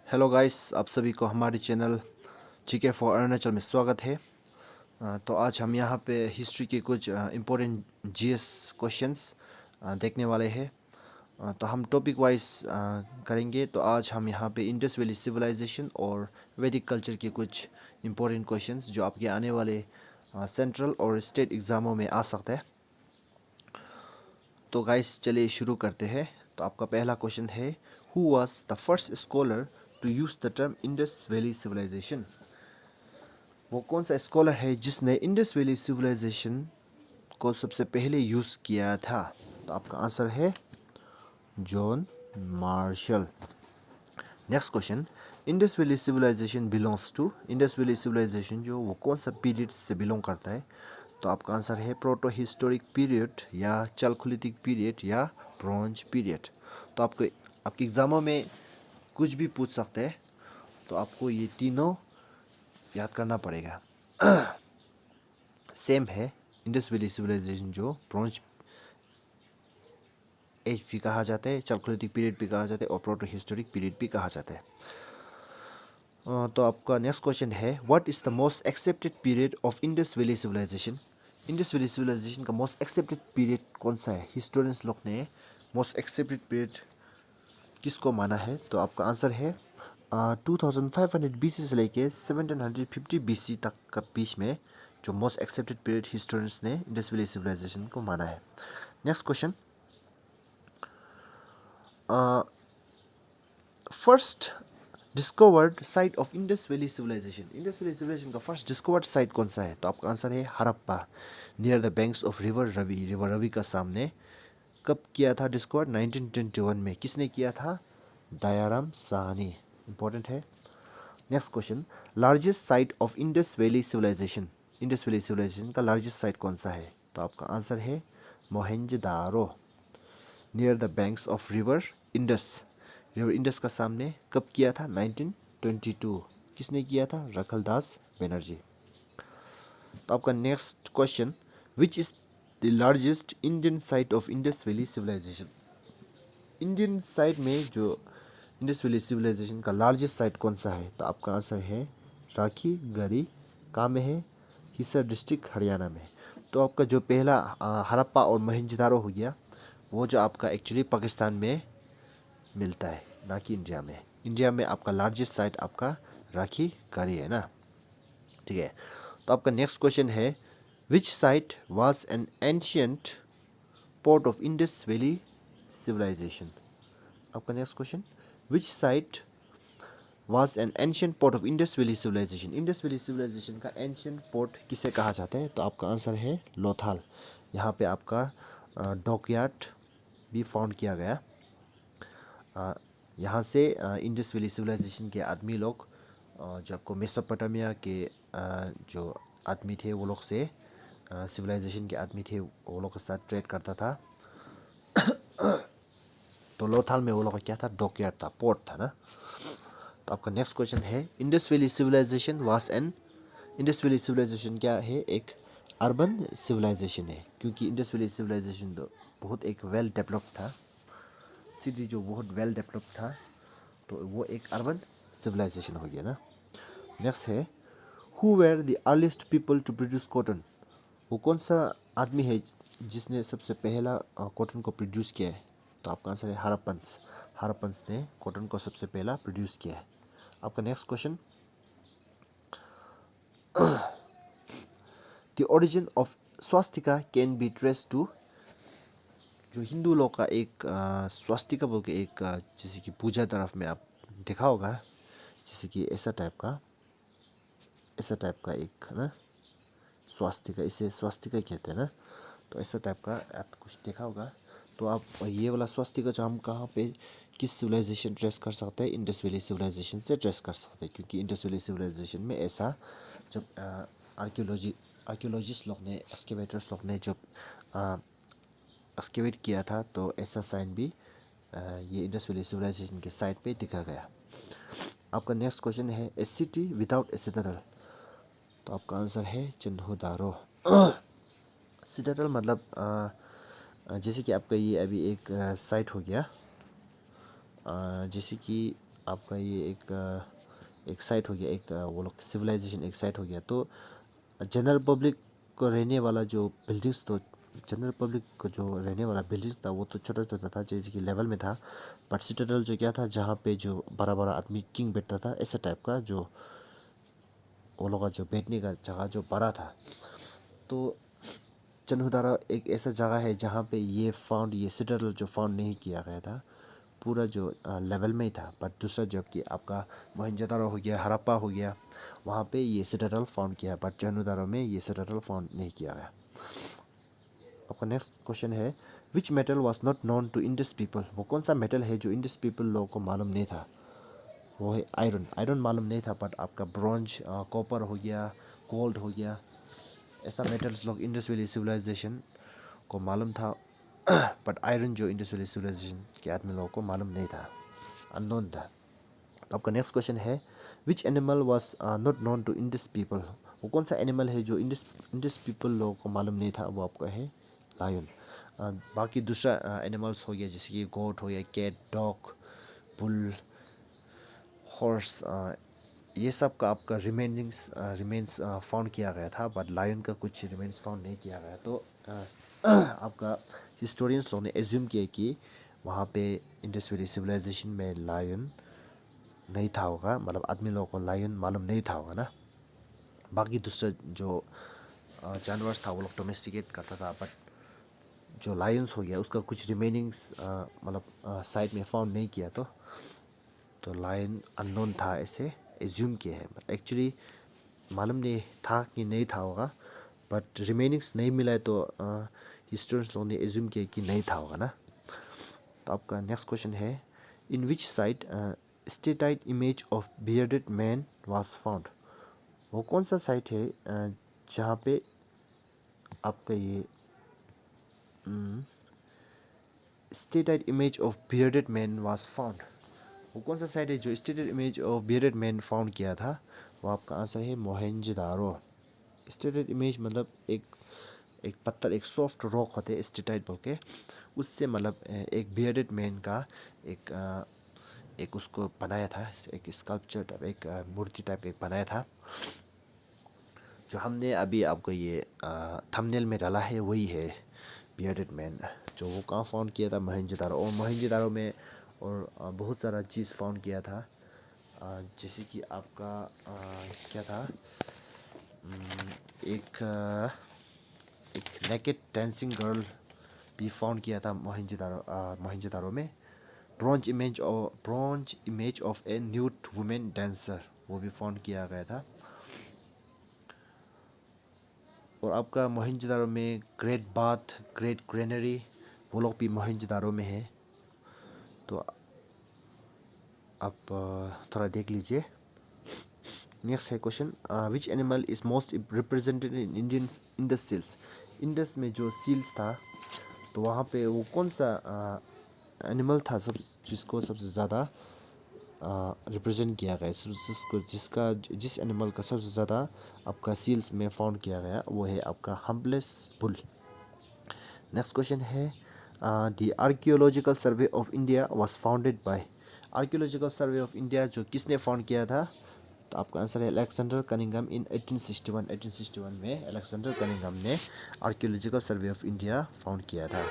Hello guys, आप सभी को हमारे चैनल जीके फॉर अरुणाचल में स्वागत है। तो आज हम यहाँ पे हिस्ट्री के कुछ इम्पोर्टेंट जीएस क्वेश्चंस देखने वाले हैं। तो हम टॉपिक वाइज करेंगे। तो आज हम यहाँ पे इंडस वैली सिविलाइजेशन और वैदिक कल्चर के कुछ इम्पोर्टेंट क्वेश्चंस जो आपके आने वाले सेंट्रल और स्टेट एग्ज़ामों में आ सकते हैं। तो गाइस चलिए शुरू करते हैं। तो आपका पहला क्वेश्चन है, who was the first scholar to use the term Indus valley civilization? वो कौन सा स्कॉलर है जिसने इंडस वैली सिविलाइजेशन को सबसे पहले यूज़ किया था? तो आपका आंसर है John Marshall. Next question, Indus valley civilization belongs to, Indus valley civilization जो वो कौन सा पीरियड से बिलोंग करता है? तो आपका आंसर है प्रोटो हिस्टोरिक पीरियड या चालकोलिथिक पीरियड या ब्रॉन्ज पीरियड। तो आपको आपके एग्ज़ामों में कुछ भी पूछ सकते हैं, तो आपको ये तीनों याद करना पड़ेगा। सेम है, इंडस वैली सिविलाइजेशन जो ब्रॉन्ज एज भी कहा जाता है, चालकोलिथिक पीरियड भी कहा जाता है और प्रोटो हिस्टोरिक पीरियड भी कहा जाता है। तो आपका नेक्स्ट क्वेश्चन है, what is the most accepted period of Indus valley civilisation? Indus valley civilisation का मोस्ट एक्सेप्टेड पीरियड कौन सा है? हिस्टोरियंस लोग ने मोस्ट एक्सेप्टेड पीरियड किसको माना है? तो आपका आंसर है 2500 BC से लेके 1750 BC तक का बीच में जो मोस्ट एक्सेप्टेड पीरियड हिस्टोरियंस ने इंडस वैली सिविलाइजेशन को माना है। Next question, first discovered site of Indus valley civilisation, Indus valley civilisation का फर्स्ट डिस्कवर्ड साइट कौन सा है? तो आपका आंसर है Harappa, near the banks of river Ravi, river Ravi का सामने। कब किया था डिस्कवर्ड? 1921 में। किसने किया था? दयाराम साहनी। इंपॉर्टेंट है। Next question, largest site of Indus valley civilisation, Indus valley civilisation का लार्जेस्ट साइट कौन सा है? तो आपका आंसर है Mohenjodaro, near the banks of river Indus, river Indus का सामने। कब किया था? 1922। किसने किया था? रखलदास बनर्जी। तो आपका next question, which is the largest Indian site of Indus valley civilization? Indian site में जो इंडस वैली सिविलाइजेशन का लार्जेस्ट साइट कौन सा है? तो आपका आंसर है राखी गरी, कहाँ में है? हिसार डिस्ट्रिक्ट, हरियाणा में। तो आपका जो पहला हड़प्पा और मोहनजोदारो हो गया, वो जो आपका एक्चुअली पाकिस्तान में मिलता है, ना कि इंडिया में। इंडिया में आपका लार्जेस्ट साइट आपका राखी गरी है ना, ठीक है। तो आपका नेक्स्ट क्वेश्चन है, which site was an ancient port of Indus valley civilisation? आपका next question, which site was an ancient port of Indus valley civilisation? Indus valley civilisation का एंशियंट पोर्ट किसे कहा जाता है? तो आपका आंसर है लोथाल। यहाँ पे आपका डॉकयार्ड भी फाउंड किया गया। यहाँ से इंडस वैली सिविलाइजेशन के आदमी लोग जो आपको मेसोपोटामिया के जो आदमी थे वो लोग से, सिविलाइजेशन के आदमी थे वो लोग के साथ ट्रेड करता था। तो लोथाल में वो लोग का क्या था? डॉकयार्ड था, पोर्ट था ना। तो आपका नेक्स्ट क्वेश्चन है, Indus valley civilization was an, Indus valley civilization क्या है? एक अर्बन सिविलाइजेशन है, क्योंकि इंडस वैली सिविलाइजेशन तो बहुत एक वेल डेवलप्ड था, सिटी जो बहुत वेल डेवलप्ड था, तो वो एक अर्बन सिविलाइजेशन हो गया ना। नेक्स्ट है, who were the earliest people to produce cotton? वो कौन सा आदमी है जिसने सबसे पहला कॉटन को प्रोड्यूस किया है? तो आपका आंसर है हड़प्पन्स, हड़प्पन्स ने कॉटन को सबसे पहला प्रोड्यूस किया है। आपका next question, the origin of swastika can be trace to, जो हिंदू लोग का एक स्वास्तिका बोल के एक जैसे कि पूजा तरफ में आप देखा होगा, जैसे कि ऐसा टाइप का, ऐसा टाइप का एक है ना स्वास्तिका, इसे स्वास्तिका कहते हैं ना। तो ऐसा टाइप का आप कुछ देखा होगा। तो आप ये वाला स्वास्तिका जो हम कहाँ पे किस सिविलाइजेशन ट्रेस कर सकते हैं? इंडस वैली सिविलाइजेशन से ट्रेस कर सकते हैं, क्योंकि इंडस वैली सिविलाइजेशन में ऐसा जब आर्कियोलॉजिस्ट लोग ने, एक्सकेवेटर्स लोग ने जब एक्सकेवेट किया था, तो ऐसा साइन भी ये इंडस वैली सिविलाइजेशन के साइड पे दिखा गया। आपका नेक्स्ट क्वेश्चन है, ए सिटी विदाउट ए सिटाडेल? तो आपका आंसर है चंदहुदारो। सिटाडेल मतलब जैसे कि आपका ये अभी एक साइट हो गया, जैसे कि आपका ये एक साइट हो गया, एक वो लोग सिविलाइजेशन एक साइट हो गया। तो जनरल पब्लिक को रहने वाला जो बिल्डिंग्स, तो जनरल पब्लिक को जो रहने वाला बिल्डिंग्स था वो तो छोटा छोटा था, जैसे कि लेवल में था। बट सिटाडल जो क्या था, जहाँ पे जो बड़ा बड़ा आदमी किंग बैठता था, ऐसा टाइप का जो वो लोग का जो बैठने का जगह जो बड़ा था। तो चंदहुदारो एक ऐसा जगह है जहाँ पे ये सिटाडल जो फाउंड नहीं किया गया था, पूरा जो लेवल में ही था। बट दूसरा जो कि आपका मोहनजोदारो हो गया, हड़प्पा हो गया, वहाँ पे ये सिटाडल फाउंड किया। बट चंदहुदारो में ये सिटाडल फाउंड नहीं किया गया। आपका नेक्स्ट क्वेश्चन है which metal was not known to Indus people. वो कौन सा मेटल है जो इंडस पीपल लोगों को मालूम नहीं था? वो है आयरन। आयरन मालूम नहीं था, बट आपका ब्रॉन्ज, कॉपर हो गया, गोल्ड हो गया, ऐसा मेटल्स लोग इंडस वैली सिविलाइजेशन को मालूम था। बट आयरन जो इंडस वैली सिविलाइजेशन के आदमी लोगों को मालूम नहीं था, अननोन था। तो आपका नेक्स्ट क्वेश्चन है which animal was not known to Indus people. वो कौन सा एनिमल है जो इंडस पीपल लोगों को मालूम नहीं था? वो आपका है लायन। बाकी दूसरा एनिमल्स हो गया, जैसे कि गोट हो गया, कैट, डॉग, बुल, हॉर्स, ये सब का आपका रिमेन्स फाउंड किया गया था। बट लायन का कुछ रिमेन्स फाउंड नहीं किया गया। तो आपका हिस्टोरियंस लोग ने एज्यूम किया कि वहाँ पे इंडस वैली सिविलाइजेशन में लायन नहीं था होगा, मतलब आदमी लोगों को लायन मालूम नहीं था होगा ना। बाकी दूसरा जो जानवर था वो लोग डोमेस्टिकेट करता था। बट जो लायंस हो गया उसका कुछ रिमेनिंग्स मतलब साइड में फाउंड नहीं किया। तो लायन अननोन था ऐसे एज्यूम किया है। बट एक्चुअली मालूम नहीं था कि नहीं था होगा, बट रिमेनिंग्स नहीं मिला है, तो हिस्टोरियंस लोगों ने एज्यूम किया कि नहीं था होगा ना। तो आपका नेक्स्ट क्वेश्चन है in which site steatite image of bearded man was found. वो कौन सा साइट है जहाँ पे आपका ये steatite image of bearded man was found. वो कौन सा साइट है जो steatite image of bearded man found किया था? वो आपका आंसर है मोहेंजोदारो। स्टेटेड इमेज मतलब एक पत्थर, एक सॉफ्ट रॉक होते हैं स्टेटाइट बोल के, उससे मतलब एक बियर्डेड मैन का एक उसको बनाया था, एक स्कल्पचर टाइप, एक मूर्ति टाइप एक बनाया था। जो हमने अभी आपको ये थंबनेल में डाला है वही है बियर्डेड मैन। जो वो कहाँ फाउंड किया था? मोहेंजोदारो। और मोहेंजोदारो में और बहुत सारा चीज़ फाउंड किया था, जैसे कि आपका क्या था, एक नेकेड डांसिंग गर्ल भी फाउंड किया था मोहेंजोदारो में। Bronze image of A nude women dancer, वो भी फाउंड किया गया था। और आपका मोहेंजोदारो में ग्रेट बाथ, ग्रेट ग्रेनरी, वो लोग भी मोहेंजोदारो में है। तो आप थोड़ा देख लीजिए। नेक्स्ट है question which animal is most represented in Indian Indus seals. Indus में जो सील्स था, तो वहाँ पे वो कौन सा एनिमल था जिसको सबसे ज़्यादा रिप्रेजेंट किया गया, जिस एनिमल का सबसे ज़्यादा आपका सील्स में फाउंड किया गया, वो है आपका हम्बलेस बुल। नेक्स्ट क्वेश्चन है the archaeological survey of India was founded by. Archaeological survey of India जो किसने फाउंड किया था? तो आपका आंसर है अलेक्जेंडर कनिंघम इन 1861। 1861 में अलेक्जेंडर कनिंघम ने archaeological survey of India found किया था।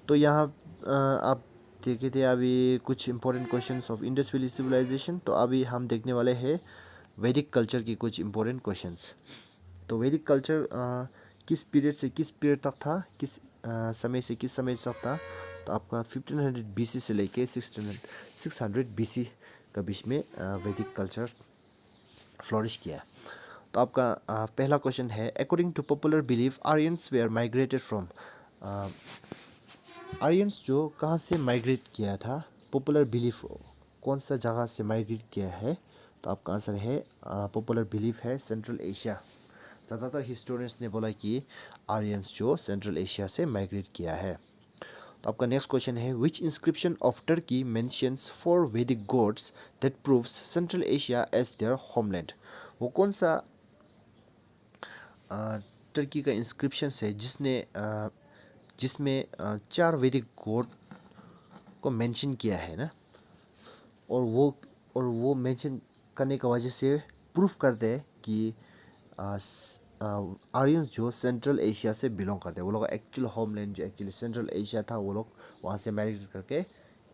तो यहाँ आप देखे थे अभी कुछ important questions of Indus valley civilization. तो अभी हम देखने वाले हैं वैदिक कल्चर की कुछ इंपॉर्टेंट क्वेश्चंस। तो वैदिक कल्चर किस पीरियड से किस पीरियड तक था, किस समय से किस समय तक था? तो आपका 1500 BC से लेके 600 BC का बीच में वैदिक कल्चर फ्लोरिश किया। तो आपका पहला क्वेश्चन है according to popular belief Aryans were migrated from. Aryans जो कहाँ से माइग्रेट किया था? पॉपुलर बिलीफ कौन सा जगह से माइग्रेट किया है? तो आपका आंसर है पॉपुलर बिलीफ है सेंट्रल एशिया। ज़्यादातर हिस्टोरियंस ने बोला कि आर्यंस जो सेंट्रल एशिया से माइग्रेट किया है। तो आपका नेक्स्ट क्वेश्चन है which inscription of Turkey mentions 4 Vedic gods that proves central Asia as their homeland. वो कौन सा टर्की का इंस्क्रिप्शन है जिसमें 4 वैदिक गॉड को मेंशन किया है ना? और वो मेंशन करने की वजह से प्रूफ करते हैं कि आर्यंस जो सेंट्रल एशिया से बिलोंग करते हैं। वो लोग का एक्चुअल होमलैंड जो एक्चुअली सेंट्रल एशिया था, वो लोग वहाँ से माइग्रेट करके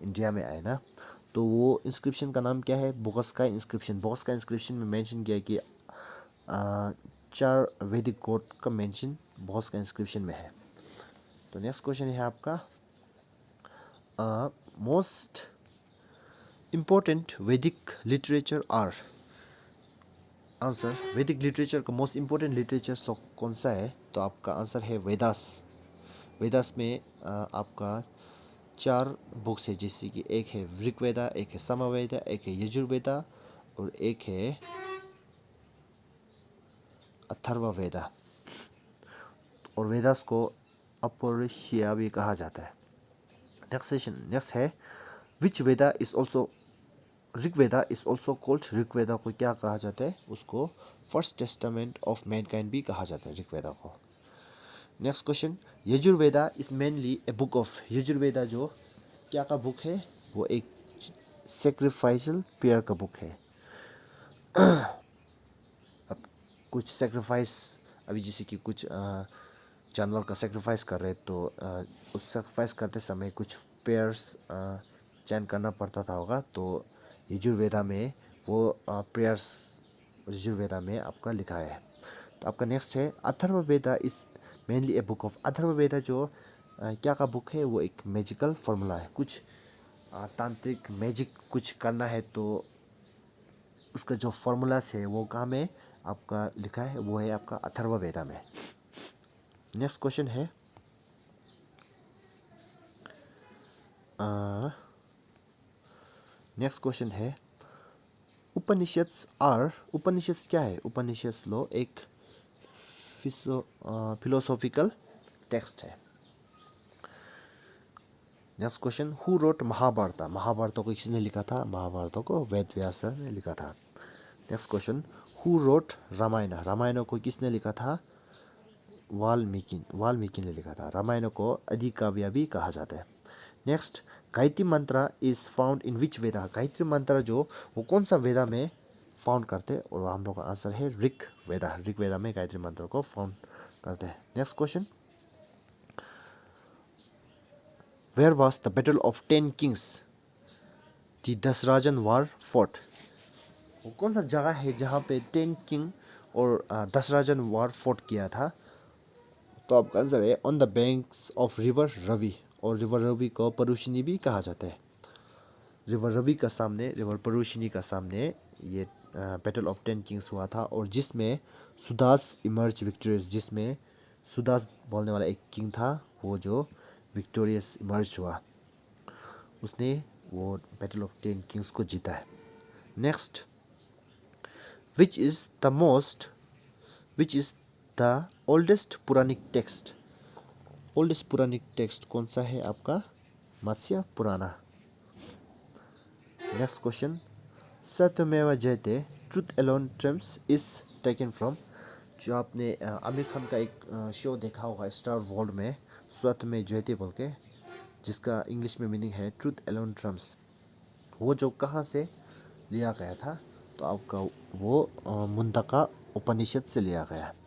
इंडिया में आए ना। तो वो इंस्क्रिप्शन का नाम क्या है? बोगस्काई इंस्क्रिप्शन। बोगस्काई इंस्क्रिप्शन में मेंशन किया है कि 4 वैदिक गॉड का मेंशन बोगस्काई इंस्क्रिप्शन में है। तो नेक्स्ट क्वेश्चन है आपका, मोस्ट इम्पोर्टेंट वैदिक लिटरेचर आर। आंसर, वैदिक लिटरेचर का मोस्ट इम्पोर्टेंट लिटरेचर कौन सा है? तो आपका आंसर है वेदास। वेदास में आपका 4 बुक्स है, जैसे कि एक है ऋग्वेदा, एक है सामवेदा, एक है यजुर्वेदा और एक है अथर्ववेदा। और वेदास को अपौरुषेय भी कहा जाता है। नेक्स्ट है which Veda is also, Rigveda is also called, Rigveda को क्या कहा जाता है? उसको फर्स्ट टेस्टामेंट ऑफ मैनकाइंड भी कहा जाता है ऋग्वेदा को। Next question, Yajurveda is mainly a book of, Yajurveda जो क्या का बुक है? वो एक सेक्रीफाइसल प्रेयर का बुक है। अब कुछ सेक्रीफाइस, अभी जैसे कि कुछ जानवर का सेक्रीफाइस कर रहे, तो उस सेक्रीफाइस करते समय कुछ प्रेयर्स चैन करना पड़ता था होगा। तो यजुर्वेदा में वो प्रेयर्स यजुर्वेदा में आपका लिखा है। तो आपका नेक्स्ट है Atharvaveda is mainly a book of, Atharvaveda जो क्या का बुक है? वो एक मैजिकल फार्मूला है। कुछ तांत्रिक मैजिक कुछ करना है तो उसका जो फार्मूलास है वो कहाँ में आपका लिखा है? वो है आपका अथर्ववेदा में। नेक्स्ट क्वेश्चन है, उपनिषद्स आर, उपनिषद्स क्या है? उपनिषद्स लो एक फिलोसॉफिकल टेक्स्ट है। Next question, who wrote Mahabharata, Mahabharata को किसने लिखा था? महाभारत को वेद व्यास ने लिखा था। Next question, who wrote Ramayana, Ramayana को किसने लिखा था? वाल्मीकि ने लिखा था। रामायण को आदि काव्य भी कहा जाता है। नेक्स्ट, गायत्री मंत्र इज फाउंड इन विच वेदा, गायत्री मंत्र जो वो कौन सा वेदा में फाउंड करते हैं? और हम लोग का आंसर है ऋग्वेदा, ऋग्वेदा में गायत्री मंत्र को फाउंड करते हैं। Next question, where was the battle of 10 kings the Dasharajan war fought, वो कौन सा जगह है जहाँ पे 10 किंग और दशराजन वार फोर्ट किया था? तो आपका आंसर है on the banks of river Ravi, और रिवर रवि को परुशिनी भी कहा जाता है। रिवर रवि का सामने, रिवर परुशिनी का सामने ये बैटल ऑफ 10 किंग्स हुआ था, और जिसमें सुदास इमर्ज विक्टोरियस, जिसमें सुदास बोलने वाला एक किंग था, वो जो विक्टोरियस इमर्ज हुआ, उसने वो बैटल ऑफ 10 किंग्स को जीता है। Next, which is the oldest Puranic text, oldest Puranic text कौन सा है आपका? मत्स्य पुराना। Next question, Satyameva Jayate truth alone triumphs is taken from, जो आपने आमिर खान का एक शो देखा होगा स्टार वर्ल्ड में, सत्यमेव जयते बोल के, जिसका इंग्लिश में मीनिंग है ट्रूथ एलोन ट्रम्प्स, वो जो कहाँ से लिया गया था? तो आपका वो मुंडका उपनिषद से लिया गया है।